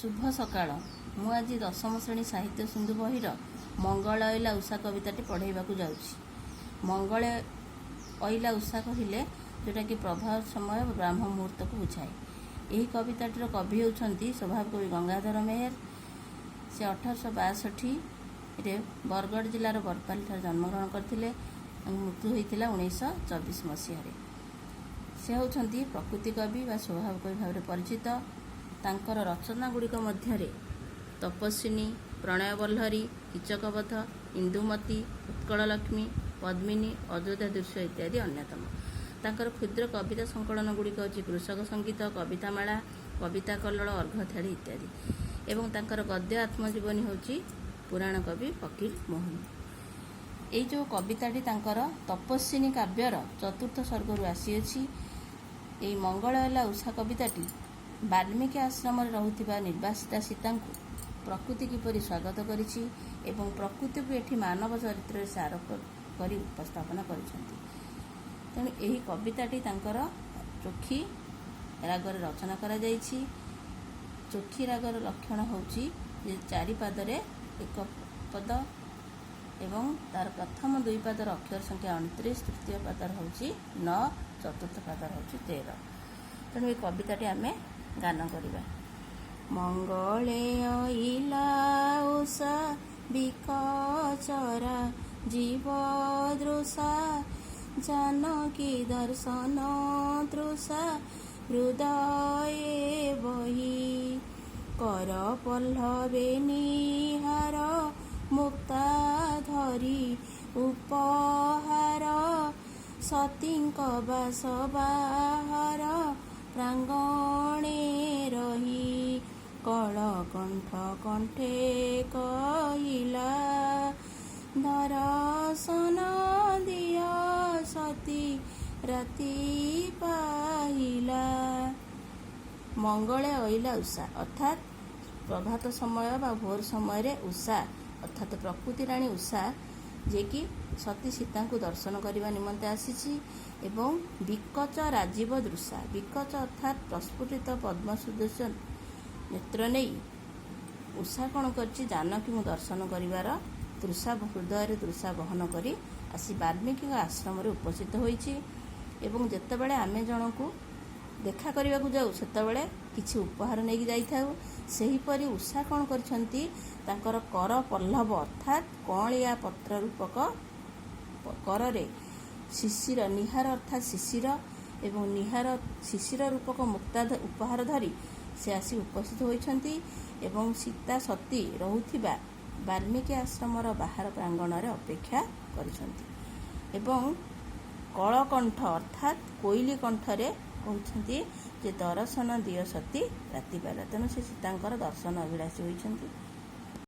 शुभ सकाळ। मु आज दशम श्रेणी साहित्य सिंधु बहिर मंगल अइला उषा कविताटी पढ़ाइबाकू जाउछि। मंगल अइला उषा कहले जोटा कि प्रभात समय ब्राह्म मुहूर्त को बुझाए। यही कविताटीर कवि होउछंती स्वभाव कवि गंगाधर मेहर। से 1862 रे बरगढ़ जिलार बरपाली ठार जन्मग्रहण करथिले। मृत्यु होइतिला 1924 मसीह। से होउछंती प्रकृति कवि व स्वभाव कवि भाव परिचित। तांकर रचना गुड़िक मध्य तपस्विनी, प्रणयवल्लरी, कीचकवध, इंदुमती, उत्कललक्ष्मी, पद्मिनी, अयोध्या दृश्य इत्यादि अन्यतम। तांकर क्षुद्र कविता संकलन गुड़िक होची कृषक संगीत, कवितामाला, कविता कल्लोळ, अर्घथाड़ी इत्यादि। एवं तांकर गद्य आत्मजीवनी होची पुराण कवि फकीर मोहन। एई जो कविताटी तांकर तपस्विनी काव्यर चतुर्थ सर्गरु आसीअछि। एई मंगल अइला उषा कविताटी वाल्मीकि आश्रम रहुथिबा निर्वासिता सीता को प्रकृति किपरि स्वागत करिछि एवं प्रकृति को एठी मानव चरित्र से आरोप करी उपस्थापना करिसंती। तेणु एही कविताटी तांकर चोखी रागर रचना करा जाइछि। चोखी रागर लक्षण होउछि जे चारि पादरे एक पद एवं तार प्रथम दुई पादर अक्षर संख्या 29, तृतीय पादर होउछि 9, चतुर्थ पादर होउछि 13। तेणु ए कविताटी आमे गान करिबा। मंगले अइला उषा बिकचरा जीव दृशा जानकी दर्शन तृषा हृदये बही कर पल्लवे निहार मुक्ता धरी उपहार सतींक बास बाहार प्रांगणे रही कल कंठ कंठे कहिला दर्शन दिया सती राति पाहिला। मंगले अइला उषा अर्थात प्रभात समय बा भोर समय रे उषा अर्थात प्रकृति राणी उषा जे कि सती सीता को दर्शन करने निमंते आसी एवं विकच राजीव दृशा। विकच अर्थात प्रस्फुटित पद्म सदृश नेत्र नहीं उषा कौन कर जानकी को दर्शन करिवार तृषा हृदय तृषा बहन करी आसी वाल्मीकि आश्रम उपस्थित होइछि। एवं जेतेबेले आमे जन को देखा करने को जाऊ सेतेबेले किछि उपहार नहीं जाइथाउ। सेहीपरि उषा कौन करछंती तांकर कर पल्लव अर्थात कौलिया पत्र रूपक करे शिशिर निहार अर्थात शिशिर एवं निहार शिशिर रूपक मुक्ता उपहार धरी से आसी उपस्थित होइछंती। एवं सीता सती रहुथिबा वाल्मीकि आश्रमर बाहर प्रांगण रे अपेक्षा करिछंती। एवं कलकंठ अर्थात कोइली कंठरे कहउछंती जे दर्शन दिय सती राति पाइला। तेणु से सीतांकर दर्शन अभिलाषी होइछंती।